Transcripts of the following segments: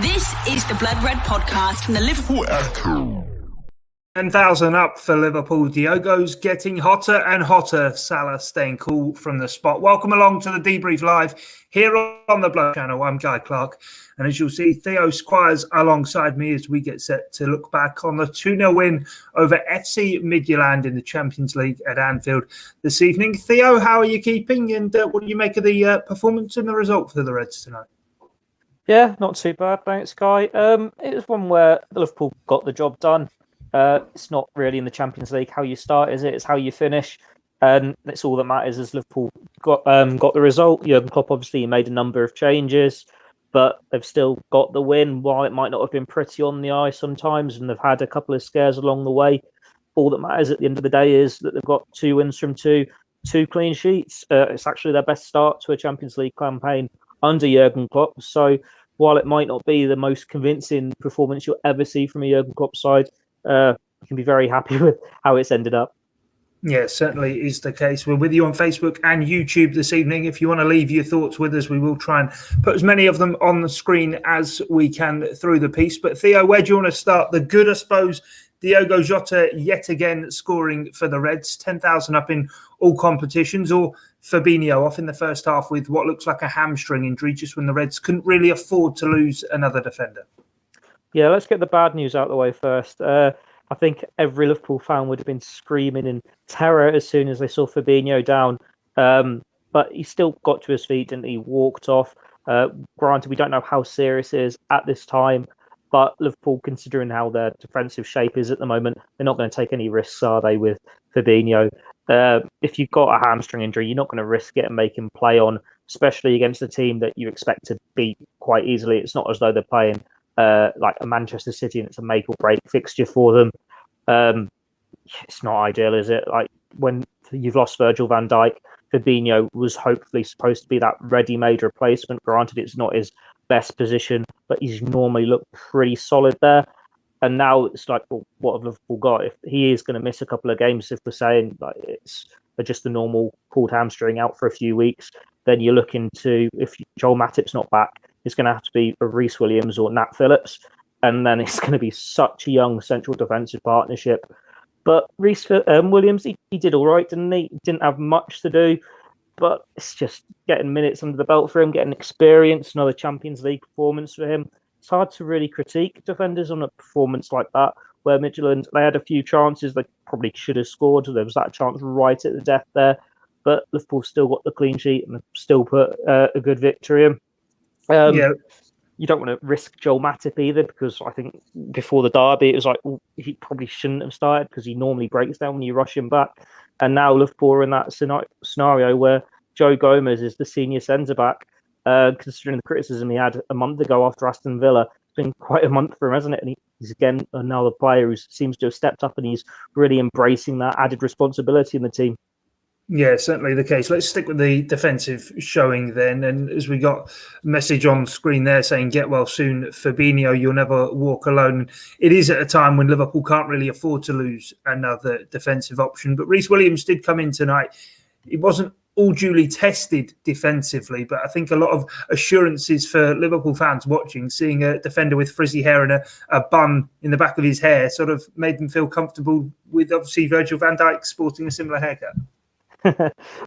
This is the Blood Red podcast from the Liverpool Echo. 10,000 up for Liverpool. Diogo's getting hotter and hotter. Salah staying cool from the spot. Welcome along to the Debrief Live here on the Blood channel. I'm Guy Clarke. And as you'll see, Theo Squires alongside me as we get set to look back on the 2-0 win over FC Midtjylland in the Champions League at Anfield this evening. Theo, how are you keeping? And what do you make of the performance and the result for the Reds tonight? Yeah, not too bad, thanks, Guy. It was one where Liverpool got the job done. It's not really in the Champions League how you start, is it? It's how you finish, and that's all that matters. As Liverpool got the result. Jurgen Klopp obviously made a number of changes, but they've still got the win. While it might not have been pretty on the eye sometimes, and they've had a couple of scares along the way, all that matters at the end of the day is that they've got 2 wins from two clean sheets. It's actually their best start to a Champions League campaign under Jurgen Klopp. So while it might not be the most convincing performance you'll ever see from a Jurgen Klopp side, you can be very happy with how it's ended up. Yeah, certainly is the case. We're with you on Facebook and YouTube this evening. If you want to leave your thoughts with us, we will try and put as many of them on the screen as we can through the piece. But Theo, where do you want to start? The good, I suppose, Diogo Jota yet again scoring for the Reds, 10,000 up in all competitions, or Fabinho off in the first half with what looks like a hamstring injury just when the Reds couldn't really afford to lose another defender. Yeah, let's get the bad news out of the way first. I think every Liverpool fan would have been screaming in terror as soon as they saw Fabinho down. But he still got to his feet and he walked off. Granted, we don't know how serious it is at this time, but Liverpool, considering how their defensive shape is at the moment, they're not going to take any risks, are they, with Fabinho? If you've got a hamstring injury, you're not going to risk it and make him play on, especially against a team that you expect to beat quite easily. It's not as though they're playing like a Manchester City and it's a make or break fixture for them. It's not ideal, is it? Like when you've lost Virgil van Dijk, Fabinho was hopefully supposed to be that ready-made replacement. Granted, it's not his best position, but he's normally looked pretty solid there. And now it's like, well, what have Liverpool got? If he is going to miss a couple of games, if we're saying like it's just a normal pulled hamstring out for a few weeks, then you're looking to, if Joel Matip's not back, it's going to have to be a Rhys Williams or Nat Phillips. And then it's going to be such a young central defensive partnership. But Rhys Williams, he did all right, didn't he? He didn't have much to do, but it's just getting minutes under the belt for him, getting experience, another Champions League performance for him. It's hard to really critique defenders on a performance like that, where Midtjylland, they had a few chances they probably should have scored. There was that chance right at the death there, but Liverpool still got the clean sheet and still put a good victory in. You don't want to risk Joel Matip either, because I think before the derby, it was like, well, he probably shouldn't have started because he normally breaks down when you rush him back. And now Liverpool are in that scenario where Joe Gomez is the senior centre-back, considering the criticism he had a month ago after Aston Villa. It's been quite a month for him, hasn't it? And he's again another player who seems to have stepped up and he's really embracing that added responsibility in the team. Yeah, certainly the case. Let's stick with the defensive showing then. And as we got a message on screen there saying, get well soon, Fabinho, you'll never walk alone. It is at a time when Liverpool can't really afford to lose another defensive option. But Rhys Williams did come in tonight. He wasn't all duly tested defensively, but I think a lot of assurances for Liverpool fans watching, seeing a defender with frizzy hair and a bun in the back of his hair sort of made them feel comfortable with obviously Virgil van Dijk sporting a similar haircut.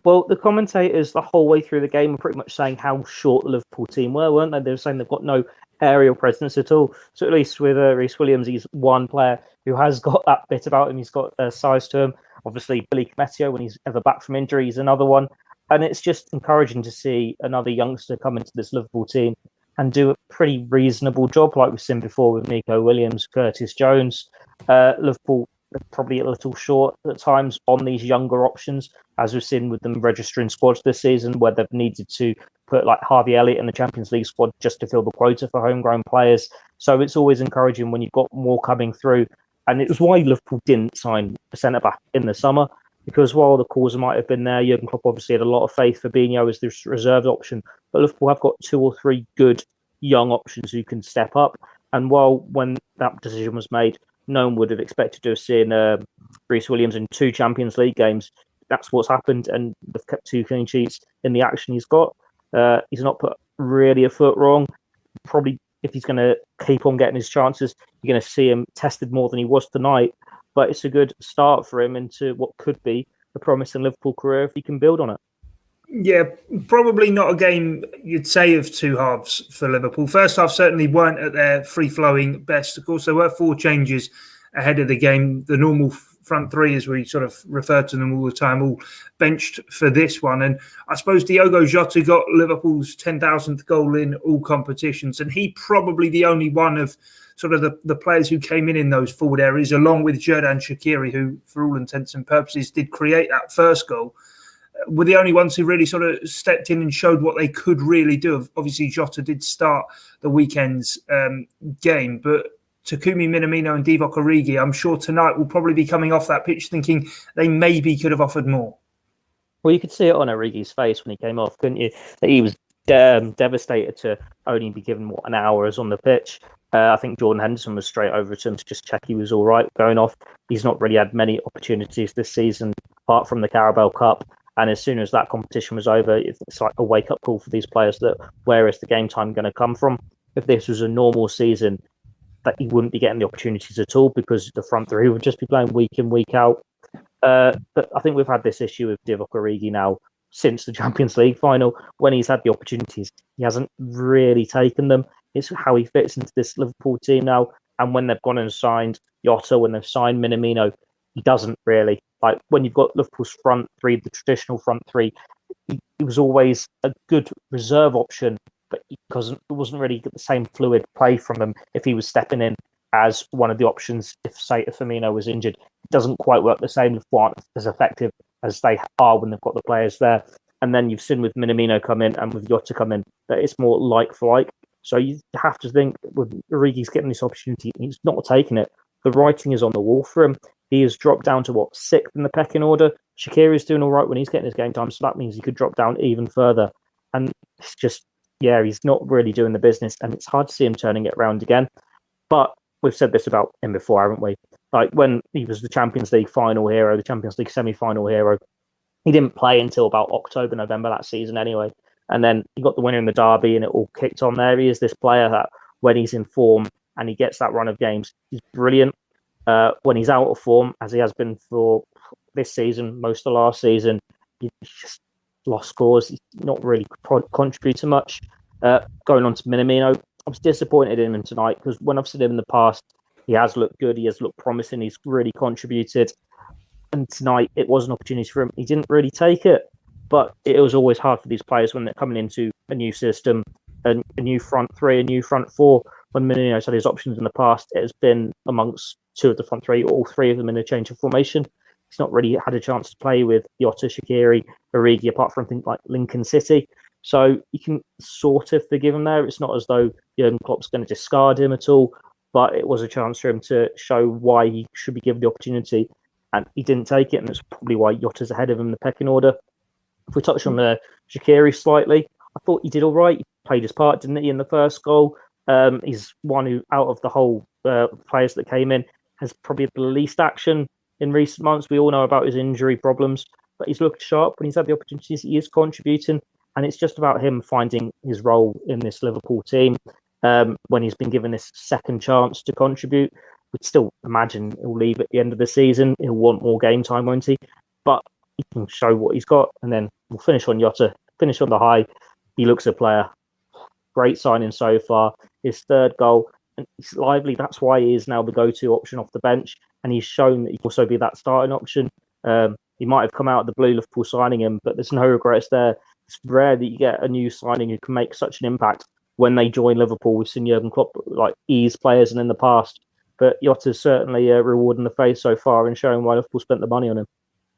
Well, the commentators the whole way through the game were pretty much saying how short the Liverpool team were, weren't they? They were saying they've got no aerial presence at all. So at least with Rhys Williams, he's one player who has got that bit about him. He's got size to him. Obviously, Billy Kmetio, when he's ever back from injury, is another one. And it's just encouraging to see another youngster come into this Liverpool team and do a pretty reasonable job, like we've seen before with Nico Williams, Curtis Jones. Liverpool probably a little short at times on these younger options, as we've seen with them registering squads this season, where they've needed to put like Harvey Elliott in the Champions League squad just to fill the quota for homegrown players. So it's always encouraging when you've got more coming through. And it was why Liverpool didn't sign a centre-back in the summer, because while the cause might have been there, Jurgen Klopp obviously had a lot of faith for Fabinho as this reserved option. But Liverpool have got 2 or 3 good young options who can step up. And while when that decision was made, no one would have expected to have seen Rhys Williams in 2 Champions League games. That's what's happened, and they've kept 2 clean sheets in the action he's got. He's not put really a foot wrong. Probably if he's going to keep on getting his chances, you're going to see him tested more than he was tonight. But it's a good start for him into what could be a promising Liverpool career if he can build on it. Yeah, probably not a game you'd say of two halves for Liverpool. First half certainly weren't at their free-flowing best. Of course, there were 4 changes ahead of the game. The normal front three, as we sort of refer to them all the time, all benched for this one. And I suppose Diogo Jota got Liverpool's 10,000th goal in all competitions, and he probably the only one of sort of the players who came in those forward areas, along with Xherdan and Shaqiri, who, for all intents and purposes, did create that first goal, were the only ones who really sort of stepped in and showed what they could really do. Obviously, Jota did start the weekend's game, but Takumi Minamino and Divock Origi, I'm sure tonight will probably be coming off that pitch thinking they maybe could have offered more. Well, you could see it on Origi's face when he came off, couldn't you? That he was devastated to only be given an hour as on the pitch. I think Jordan Henderson was straight over to him to just check he was all right going off. He's not really had many opportunities this season, apart from the Carabao Cup. And as soon as that competition was over, it's like a wake-up call for these players that where is the game time going to come from? If this was a normal season, that he wouldn't be getting the opportunities at all because the front three would just be playing week in, week out. But I think we've had this issue with Divock Origi now since the Champions League final. When he's had the opportunities, he hasn't really taken them. It's how he fits into this Liverpool team now. And when they've gone and signed Jota, when they've signed Minamino, he doesn't really. Like when you've got Liverpool's front three, the traditional front three, he was always a good reserve option, but it wasn't really the same fluid play from him if he was stepping in as one of the options. If Firmino was injured, it doesn't quite work the same. Liverpool aren't as effective as they are when they've got the players there. And then you've seen with Minamino come in and with Jota come in that it's more like for like. So you have to think with Origi's getting this opportunity, he's not taking it. The writing is on the wall for him. He has dropped down to 6th in the pecking order. Shaqiri is doing all right when he's getting his game time, so that means he could drop down even further. And it's just, he's not really doing the business, and it's hard to see him turning it around again. But we've said this about him before, haven't we? Like when he was the Champions League final hero, the Champions League semi-final hero, he didn't play until about October, November that season anyway. And then he got the winner in the derby, and it all kicked on there. He is this player that when he's in form and he gets that run of games, he's brilliant. When he's out of form, as he has been for this season, most of last season, he's just lost scores. He's not really contributing much. Going on to Minamino, I was disappointed in him tonight because when I've seen him in the past, he has looked good. He has looked promising. He's really contributed. And tonight, it was an opportunity for him. He didn't really take it. But it was always hard for these players when they're coming into a new system, a new front three, a new front four. When Minamino's had his options in the past, it has been amongst 2 of the front three, all 3 of them in a change of formation. He's not really had a chance to play with Jota, Shaqiri, Origi, apart from things like Lincoln City. So you can sort of forgive him there. It's not as though Jurgen Klopp's going to discard him at all, but it was a chance for him to show why he should be given the opportunity, and he didn't take it, and that's probably why Jota's ahead of him in the pecking order. If we touch on the Shaqiri slightly, I thought he did all right. He played his part, didn't he, in the first goal? He's one who, out of the whole players that came in, has probably the least action in recent months. We all know about his injury problems, but he's looked sharp when he's had the opportunities. He is contributing, and it's just about him finding his role in this Liverpool team. When he's been given this second chance to contribute, we'd still imagine he'll leave at the end of the season. He'll want more game time, won't he? But he can show what he's got, and then we'll finish on Jota, finish on the high. He looks a player. Great signing so far. His 3rd goal, and he's lively. That's why he is now the go-to option off the bench, and he's shown that he can also be that starting option. He might have come out of the blue, Liverpool signing him, but there's no regrets there. It's rare that you get a new signing who can make such an impact when they join Liverpool. We've seen Jurgen Klopp ease players and in the past, but Jota's certainly rewarding the face so far and showing why Liverpool spent the money on him.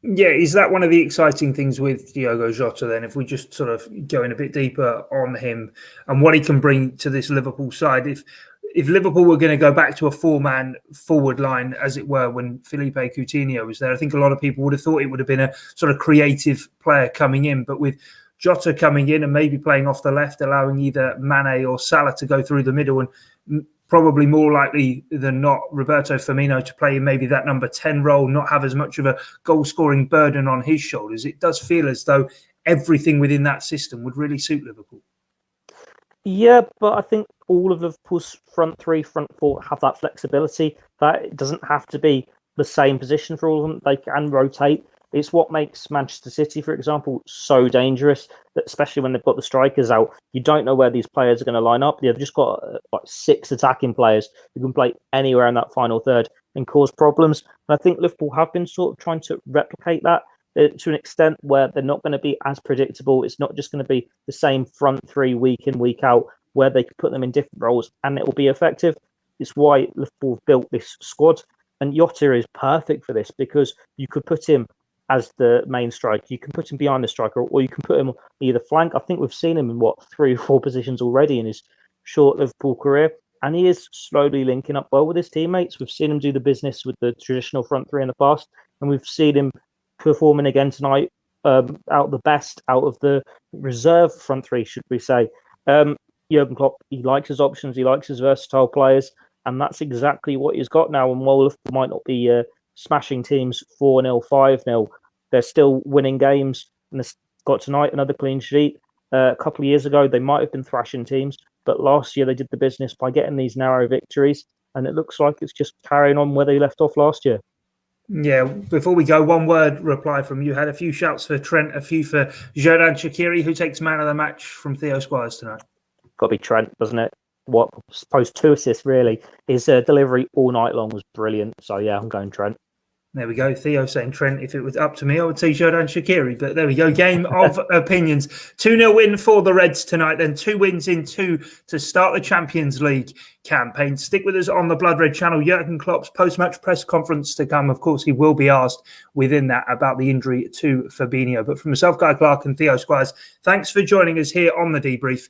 Yeah, is that one of the exciting things with Diogo Jota then, if we just sort of go in a bit deeper on him and what he can bring to this Liverpool side? If Liverpool were going to go back to a 4-man forward line, as it were, when Felipe Coutinho was there, I think a lot of people would have thought it would have been a sort of creative player coming in. But with Jota coming in and maybe playing off the left, allowing either Mane or Salah to go through the middle, and probably more likely than not, Roberto Firmino to play in maybe that number 10 role, not have as much of a goal-scoring burden on his shoulders, it does feel as though everything within that system would really suit Liverpool. Yeah, but I think all of Liverpool's front three, front four have that flexibility. That it doesn't have to be the same position for all of them. They can rotate. It's what makes Manchester City, for example, so dangerous, that especially when they've got the strikers out. You don't know where these players are going to line up. They've just got like 6 attacking players who can play anywhere in that final third and cause problems. And I think Liverpool have been sort of trying to replicate that to an extent where they're not going to be as predictable. It's not just going to be the same front three week in, week out, where they can put them in different roles and it will be effective. It's why Liverpool have built this squad. And Jota is perfect for this because you could put him as the main striker, you can put him behind the striker, or you can put him on either flank. I think we've seen him in 3 or 4 positions already in his short Liverpool career. And he is slowly linking up well with his teammates. We've seen him do the business with the traditional front three in the past, and we've seen him performing again tonight out the best out of the reserve front three, should we say. Jurgen Klopp, he likes his options, he likes his versatile players, and that's exactly what he's got now. And while Liverpool might not be smashing teams 4-0, 5-0, they're still winning games, and they've got tonight another clean sheet. A couple of years ago, they might have been thrashing teams, but last year they did the business by getting these narrow victories, and it looks like it's just carrying on where they left off last year. Yeah, before we go, one word reply from you. Had a few shouts for Trent, a few for Xherdan Shaqiri. Who takes man of the match from Theo Squires tonight? Got to be Trent, doesn't it? What I suppose 2 assists really. His delivery all night long was brilliant. So yeah, I'm going Trent. There we go. Theo saying Trent. If it was up to me, I would say Jota and Shaqiri. But there we go. Game of opinions. 2-0 win for the Reds tonight. Then 2 wins in 2 to start the Champions League campaign. Stick with us on the Blood Red channel. Jurgen Klopp's post-match press conference to come. Of course, he will be asked within that about the injury to Fabinho. But from myself, Guy Clarke and Theo Squires, thanks for joining us here on the Debrief.